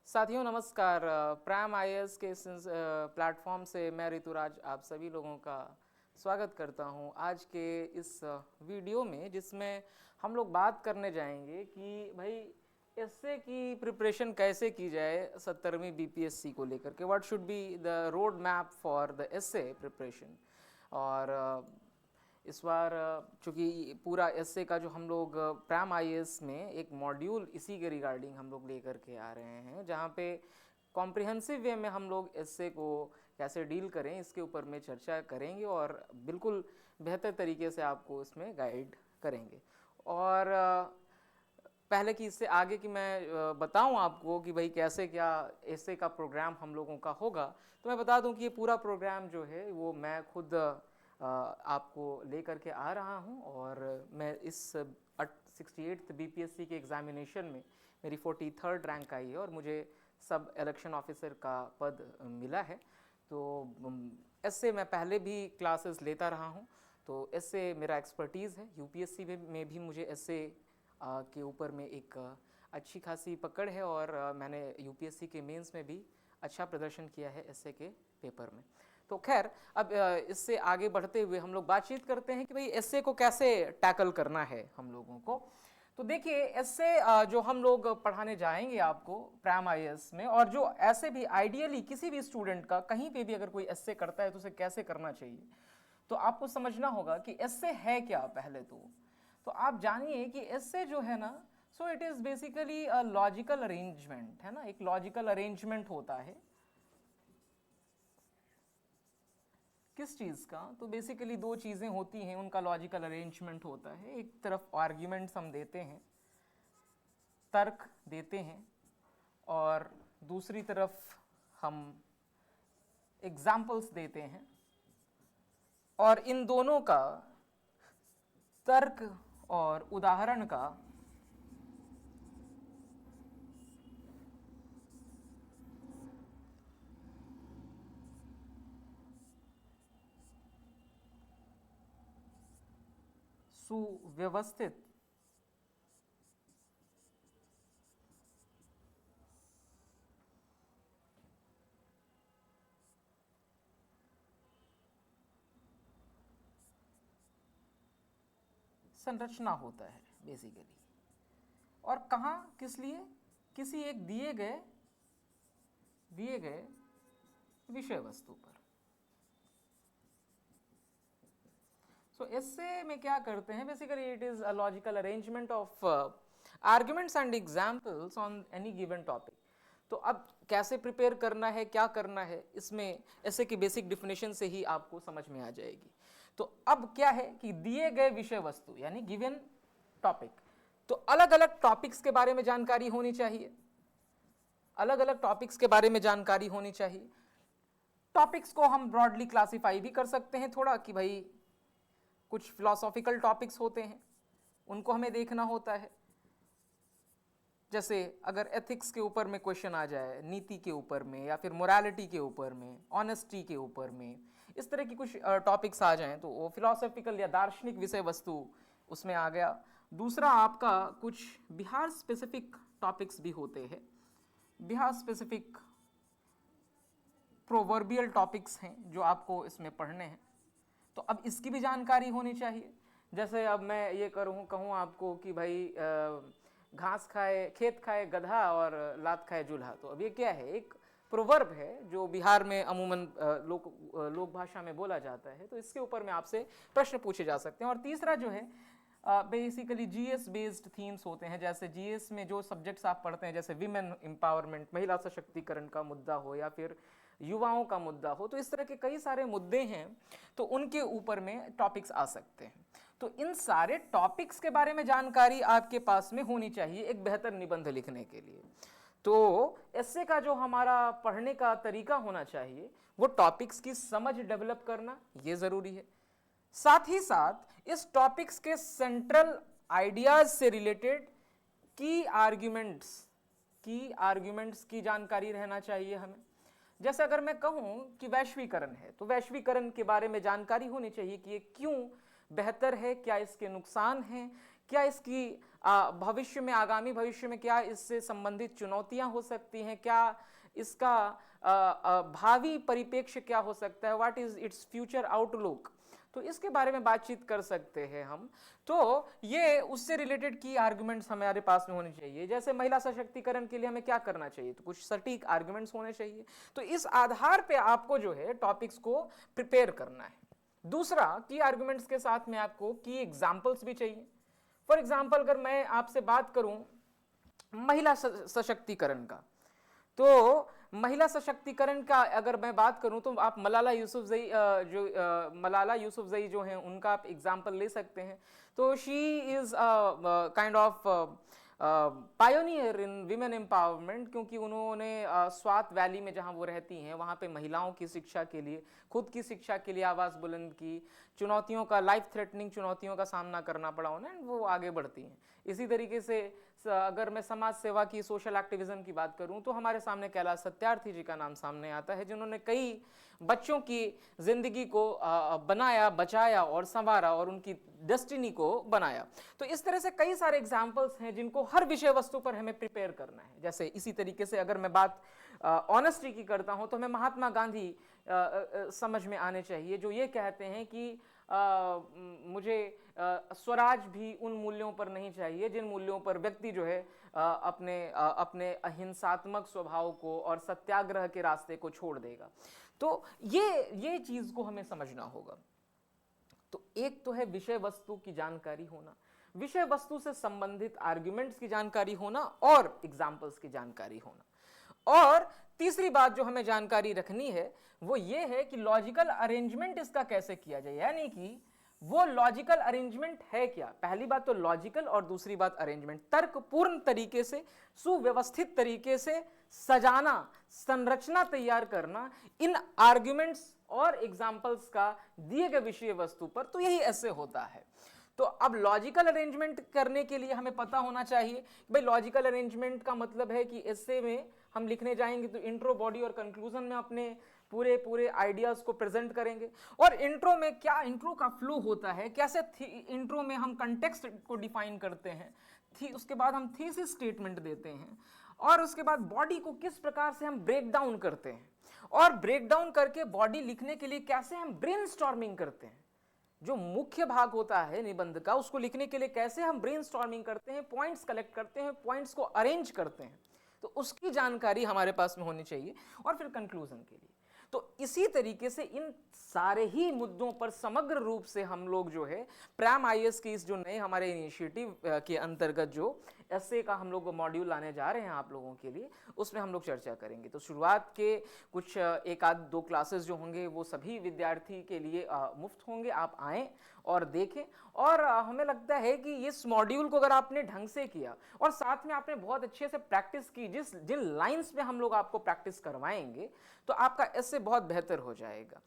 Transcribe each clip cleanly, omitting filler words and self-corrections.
साथियों नमस्कार। Prime IAS के इस प्लेटफॉर्म से मैं ऋतुराज आप सभी लोगों का स्वागत करता हूं आज के इस वीडियो में, जिसमें हम लोग बात करने जाएंगे कि भाई एसए की प्रिपरेशन कैसे की जाए 70वीं बीपीएससी को लेकर के। What should be the road map for the essay preparation. और इस बार चूँकि पूरा एसए का जो हम लोग प्राइम आईएएस में एक मॉड्यूल इसी के रिगार्डिंग हम लोग लेकर के आ रहे हैं, जहाँ पे कॉम्प्रिहेंसिव वे में हम लोग एसए को कैसे डील करें इसके ऊपर में चर्चा करेंगे और बिल्कुल बेहतर तरीके से आपको इसमें गाइड करेंगे। और पहले कि इससे आगे कि मैं बताऊं आपको कि भाई कैसे क्या एसए का प्रोग्राम हम लोगों का होगा, तो मैं बता दूं कि ये पूरा प्रोग्राम जो है वो मैं खुद आपको लेकर के आ रहा हूं। और मैं इस 68th बीपीएससी के एग्जामिनेशन में मेरी 43rd रैंक आई है और मुझे सब इलेक्शन ऑफिसर का पद मिला है। तो एसए मैं पहले भी क्लासेस लेता रहा हूं, तो एसए मेरा एक्सपर्टीज़ है। यूपीएससी में भी मुझे एसए के ऊपर में एक अच्छी खासी पकड़ है और मैंने यूपीएससी के मेंस में भी अच्छा प्रदर्शन किया है एसए के पेपर में। तो खैर, अब इससे आगे बढ़ते हुए हम लोग बातचीत करते हैं कि भाई एसए को कैसे टैकल करना है हम लोगों को। तो देखिए, एसए जो हम लोग पढ़ाने जाएंगे आपको प्राइम आईएएस में, और जो ऐसे भी आइडियली किसी भी स्टूडेंट का कहीं पे भी अगर कोई एसए करता है तो उसे कैसे करना चाहिए, तो आपको समझना होगा कि एसए है क्या। पहले तो आप जानिए कि एसए जो है ना, so it is basically a logical arrangement, है ना। एक लॉजिकल अरेंजमेंट होता है किस चीज़ का, तो बेसिकली दो चीज़ें होती हैं, उनका लॉजिकल अरेंजमेंट होता है। एक तरफ आर्ग्यूमेंट्स हम देते हैं, तर्क देते हैं, और दूसरी तरफ हम एग्जाम्पल्स देते हैं। और इन दोनों का, तर्क और उदाहरण का, सुव्यवस्थित संरचना होता है बेसिकली। और कहाँ, किस लिए, किसी एक दिए गए विषय वस्तु पर। सो एसे में क्या करते हैं, basically it is a logical arrangement of arguments and examples on any given topic. तो अब कैसे प्रिपेयर करना है, क्या करना है, इसमें ऐसे की बेसिक डिफिनेशन से ही आपको समझ में आ जाएगी। तो अब क्या है कि दिए गए विषय वस्तु यानी गिवन टॉपिक, तो अलग अलग टॉपिक्स के बारे में जानकारी होनी चाहिए, अलग अलग टॉपिक्स के बारे में जानकारी होनी चाहिए। टॉपिक्स को हम ब्रॉडली क्लासिफाई भी कर सकते हैं थोड़ा, कि भाई कुछ फिलोसॉफिकल टॉपिक्स होते हैं, उनको हमें देखना होता है। जैसे अगर एथिक्स के ऊपर में क्वेश्चन आ जाए, नीति के ऊपर में, या फिर मोरालिटी के ऊपर में, ऑनेस्टी के ऊपर में, इस तरह की कुछ टॉपिक्स आ जाएं, तो वो फिलोसॉफिकल या दार्शनिक विषय वस्तु उसमें आ गया। दूसरा आपका कुछ बिहार स्पेसिफिक टॉपिक्स भी होते हैं, बिहार स्पेसिफिक प्रोवर्बियल टॉपिक्स हैं जो आपको इसमें पढ़ने हैं, तो अब इसकी भी जानकारी होनी चाहिए। जैसे अब मैं ये कहूँ आपको कि भाई घास खाए, खेत खाए गधा और लात खाए चूल्हा, तो अब ये क्या है, एक प्रोवर्ब है जो बिहार में अमूमन लोक भाषा में बोला जाता है। तो इसके ऊपर में आपसे प्रश्न पूछे जा सकते हैं। और तीसरा जो है, बेसिकली जीएस बेस्ड थीम्स होते हैं। जैसे जीएस में जो सब्जेक्ट्स आप पढ़ते हैं, जैसे विमेन एम्पावरमेंट, महिला सशक्तिकरण का मुद्दा हो, या फिर युवाओं का मुद्दा हो, तो इस तरह के कई सारे मुद्दे हैं, तो उनके ऊपर में टॉपिक्स आ सकते हैं। तो इन सारे टॉपिक्स के बारे में जानकारी आपके पास में होनी चाहिए एक बेहतर निबंध लिखने के लिए। तो एस्से का जो हमारा पढ़ने का तरीका होना चाहिए, वो टॉपिक्स की समझ डेवलप करना ये जरूरी है। साथ ही साथ इस टॉपिक्स के सेंट्रल आइडियाज से रिलेटेड की आर्ग्यूमेंट्स की जानकारी रहना चाहिए हमें। जैसे अगर मैं कहूं कि वैश्वीकरण है, तो वैश्वीकरण के बारे में जानकारी होनी चाहिए कि ये क्यों बेहतर है, क्या इसके नुकसान हैं, क्या इसकी भविष्य में, आगामी भविष्य में क्या इससे संबंधित चुनौतियां हो सकती हैं, क्या इसका भावी परिप्रेक्ष्य क्या हो सकता है, what is its future outlook, तो इसके बारे में बातचीत कर सकते हैं हम। तो ये उससे रिलेटेड की आर्गुमेंट्स हमारे पास में होने चाहिए। जैसे महिला सशक्तिकरण के लिए हमें क्या करना चाहिए, तो कुछ सटीक आर्गुमेंट्स होने चाहिए। तो इस आधार पे आपको जो है टॉपिक्स को प्रिपेयर करना है। दूसरा, की आर्गुमेंट्स के साथ में आपको की एग्जांपल्स भी चाहिए। फॉर एग्जांपल अगर मैं आपसे बात करूं महिला सशक्तिकरण का, तो महिला सशक्तिकरण का अगर मैं बात करूं तो आप मलाला यूसुफजई मलाला यूसुफजई जो हैं उनका आप एग्जांपल ले सकते हैं। तो she is kind of pioneer in women empowerment, क्योंकि उन्होंने स्वात वैली में जहां वो रहती हैं वहां पे महिलाओं की शिक्षा के लिए, खुद की शिक्षा के लिए आवाज बुलंद की, चुनौतियों का, लाइफ थ्रेटनिंग चुनौतियों का सामना करना पड़ा उन्हें, वो आगे बढ़ती हैं। इसी तरीके से अगर मैं समाज सेवा की, सोशल एक्टिविज्म की बात करूं तो हमारे सामने कैलाश सत्यार्थी जी का नाम सामने आता है, जिन्होंने कई बच्चों की जिंदगी को बनाया, बचाया और संवारा और उनकी डेस्टिनी को बनाया। तो इस तरह से कई सारे एग्जाम्पल्स हैं जिनको हर विषय वस्तु पर हमें प्रिपेयर करना है। जैसे इसी तरीके से अगर मैं बात ऑनेस्टी की करता हूं तो हमें महात्मा गांधी समझ में आने चाहिए, जो ये कहते हैं कि मुझे स्वराज भी उन मूल्यों पर नहीं चाहिए जिन मूल्यों पर व्यक्ति जो है अपने अहिंसात्मक स्वभाव को और सत्याग्रह के रास्ते को छोड़ देगा। तो ये चीज को हमें समझना होगा। तो एक तो है विषय वस्तु की जानकारी होना, विषय वस्तु से संबंधित आर्ग्यूमेंट्स की जानकारी होना और एग्जाम्पल्स की जानकारी होना। और तीसरी बात जो हमें जानकारी रखनी है वो ये है कि लॉजिकल अरेंजमेंट इसका कैसे किया जाए, यानी कि वो लॉजिकल अरेंजमेंट है क्या। पहली बात तो लॉजिकल और दूसरी बात अरेंजमेंट, तर्कपूर्ण तरीके से, सुव्यवस्थित तरीके से सजाना, संरचना तैयार करना इन आर्ग्यूमेंट्स और एग्जाम्पल्स का दिए गए विषय वस्तु पर। तो यही ऐसे होता है। तो अब लॉजिकल अरेंजमेंट करने के लिए हमें पता होना चाहिए भाई लॉजिकल अरेंजमेंट का मतलब है कि एस्से में हम लिखने जाएंगे तो इंट्रो, बॉडी और कंक्लूजन में अपने पूरे आइडियाज को प्रेजेंट करेंगे। और इंट्रो में क्या इंट्रो का फ्लो होता है, कैसे इंट्रो में हम कंटेक्स्ट को डिफाइन करते हैं, उसके बाद हम थीसिस स्टेटमेंट देते हैं, और उसके बाद बॉडी को किस प्रकार से हम ब्रेक डाउन करते हैं, और ब्रेक डाउन करके बॉडी लिखने के लिए कैसे हम ब्रेनस्टॉर्मिंग करते हैं। जो मुख्य भाग होता है निबंध का, उसको लिखने के लिए कैसे हम ब्रेनस्टॉर्मिंग करते हैं, पॉइंट्स कलेक्ट करते हैं, पॉइंट्स को अरेंज करते हैं, तो उसकी जानकारी हमारे पास में होनी चाहिए। और फिर कंक्लूजन के लिए तो इसी तरीके से इन सारे ही मुद्दों पर समग्र रूप से हम लोग जो है प्राइम आईएएस की इस जो नए हमारे इनिशिएटिव के अंतर्गत जो एस्से का हम लोग मॉड्यूल लाने जा रहे हैं आप लोगों के लिए, उसमें हम लोग चर्चा करेंगे। तो शुरुआत के कुछ एक आध दो क्लासेस जो होंगे वो सभी विद्यार्थी के लिए मुफ्त होंगे, आप आएँ और देखें। और हमें लगता है कि इस मॉड्यूल को अगर आपने ढंग से किया और साथ में आपने बहुत अच्छे से प्रैक्टिस की, जिन लाइंस पे हम लोग आपको प्रैक्टिस करवाएंगे, तो आपका एस्से बहुत बेहतर हो जाएगा।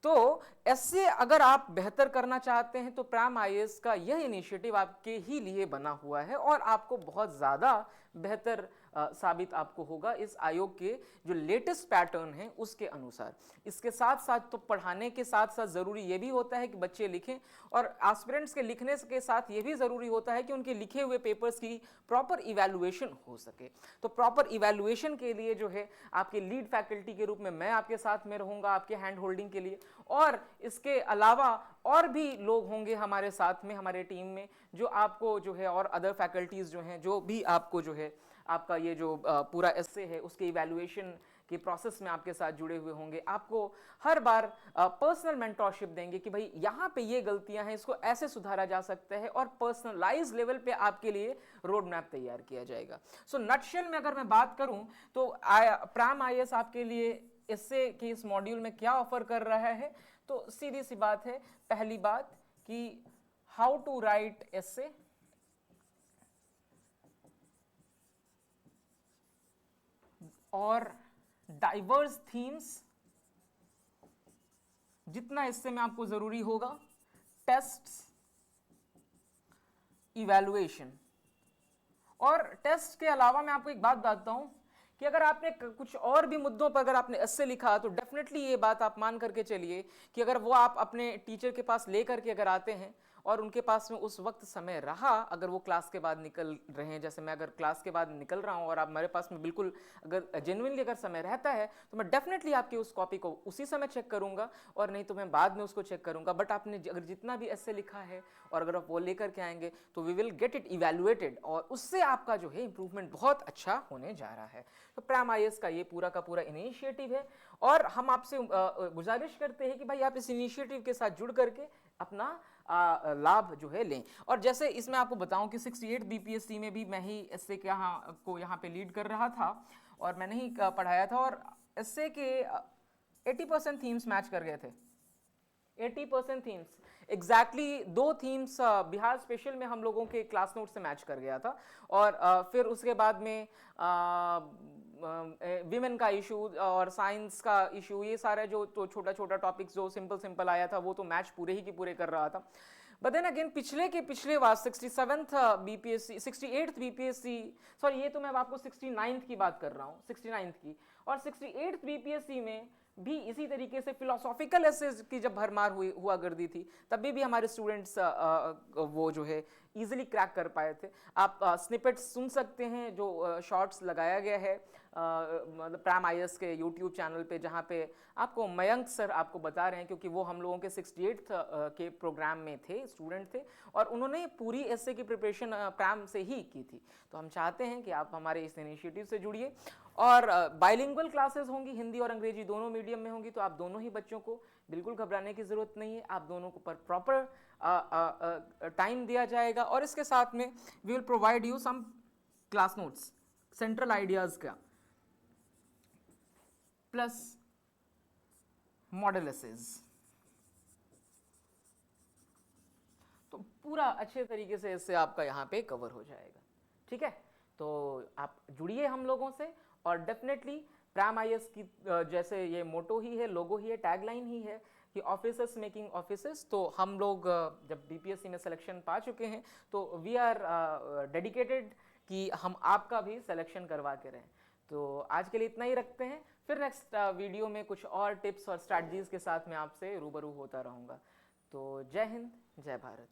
तो एस्से अगर आप बेहतर करना चाहते हैं तो प्राइम आईएएस का यह इनिशिएटिव आपके ही लिए बना हुआ है और आपको बहुत ज़्यादा बेहतर साबित आपको होगा इस आयोग के जो लेटेस्ट पैटर्न है उसके अनुसार। इसके साथ साथ तो पढ़ाने के साथ साथ ज़रूरी ये भी होता है कि बच्चे लिखें, और एस्पिरेंट्स के लिखने के साथ ये भी ज़रूरी होता है कि उनके लिखे हुए पेपर्स की प्रॉपर इवैल्यूएशन हो सके। तो प्रॉपर इवैल्यूएशन के लिए जो है आपके लीड फैकल्टी के रूप में मैं आपके साथ में रहूँगा आपके हैंड होल्डिंग के लिए, और इसके अलावा और भी लोग होंगे हमारे साथ में, हमारे टीम में, जो आपको जो है और अदर फैकल्टीज़ जो हैं जो भी आपको जो है आपका ये जो पूरा एस्से है उसके इवैल्यूएशन के प्रोसेस में आपके साथ जुड़े हुए होंगे। आपको हर बार पर्सनल मेंटरशिप देंगे कि भाई यहाँ पे ये गलतियां हैं, इसको ऐसे सुधारा जा सकता है, और पर्सनलाइज लेवल पे आपके लिए रोड मैप तैयार किया जाएगा। सो नटशेल में अगर मैं बात करूं तो प्राइम आईएएस आपके लिए एस्से के इस मॉड्यूल में क्या ऑफर कर रहा है, तो सीधी सी बात है, पहली बात कि हाउ टू राइट एस्से, और डाइवर्स थीम्स जितना इससे में आपको जरूरी होगा, टेस्ट्स, इवैल्यूएशन। और टेस्ट के अलावा मैं आपको एक बात बताता हूं कि अगर आपने कुछ और भी मुद्दों पर अगर आपने एस्से लिखा तो डेफिनेटली ये बात आप मान करके चलिए कि अगर वो आप अपने टीचर के पास ले करके अगर आते हैं और उनके पास में उस वक्त समय रहा, अगर वो क्लास के बाद निकल रहे हैं, जैसे मैं अगर क्लास के बाद निकल रहा हूँ और आप मेरे पास में बिल्कुल अगर जेन्युइनली अगर समय रहता है तो मैं डेफिनेटली आपकी उस कॉपी को उसी समय चेक करूंगा, और नहीं तो मैं बाद में उसको चेक करूंगा। बट आपने अगर जितना भी ऐसे लिखा है और अगर आप वो लेकर के आएंगे तो we will get it evaluated, और उससे आपका जो है इंप्रूवमेंट बहुत अच्छा होने जा रहा है। तो प्राइम आईएएस का ये पूरा का पूरा इनिशिएटिव है, और हम आपसे गुजारिश करते हैं कि भाई आप इस इनिशिएटिव के साथ जुड़ करके अपना लाभ जो है लें। और जैसे इसमें आपको बताऊं कि 68 बीपीएससी में भी मैं ही एसए के यहाँ पे लीड कर रहा था, और मैंने ही पढ़ाया था, और एसए के 80% थीम्स मैच कर गए थे। 80% themes exactly 2 themes Bihar special में हम लोगों के क्लास नोट से मैच कर गया था। और फिर उसके बाद में विमेन का इशू और साइंस का इशू, ये सारे जो तो छोटा छोटा टॉपिक्स जो सिंपल सिंपल आया था वो तो मैच पूरे ही की पूरे कर रहा था। बट देन अगेन पिछले बार 67th BPSC, 68th BPSC, sorry ये तो मैं आपको 69th की बात कर रहा हूँ, 69th की, और 68th बीपीएससी में भी इसी तरीके से फिलोसॉफिकल एसेज की जब भरमार हुआ करती थी, तभी भी हमारे स्टूडेंट्स वो जो है इजीली क्रैक कर पाए थे। आप स्निपेट्स सुन सकते हैं जो शॉर्ट्स लगाया गया है मतलब प्राइम आईएएस के यूट्यूब चैनल पे, जहाँ पे आपको मयंक सर आपको बता रहे हैं, क्योंकि वो हम लोगों के 68th के प्रोग्राम में थे, स्टूडेंट थे, और उन्होंने पूरी एसए की प्रिपरेशन प्राइम से ही की थी। तो हम चाहते हैं कि आप हमारे इस इनिशिएटिव से जुड़िए, और बाइलिंगुअल क्लासेस होंगी, हिंदी और अंग्रेजी दोनों मीडियम में होंगी, तो आप दोनों ही बच्चों को बिल्कुल घबराने की ज़रूरत नहीं है, आप दोनों को पर प्रॉपर टाइम दिया जाएगा। और इसके साथ में we will provide you some class notes, central ideas का प्लस मॉडल एसेज, तो पूरा अच्छे तरीके से इससे आपका यहाँ पे कवर हो जाएगा। ठीक है, तो आप जुड़िए हम लोगों से, और डेफिनेटली प्राइम आईएएस की जैसे ये मोटो ही है, लोगो ही है, टैगलाइन ही है कि ऑफिसर्स मेकिंग ऑफिसर्स। तो हम लोग जब बीपीएससी में सिलेक्शन पा चुके हैं तो वी आर डेडिकेटेड कि हम आपका भी सिलेक्शन करवा के रहें। तो आज के लिए इतना ही रखते हैं, फिर नेक्स्ट वीडियो में कुछ और टिप्स और स्ट्रैटेजीज के साथ मैं आपसे रूबरू होता रहूँगा। तो जय हिंद, जय भारत।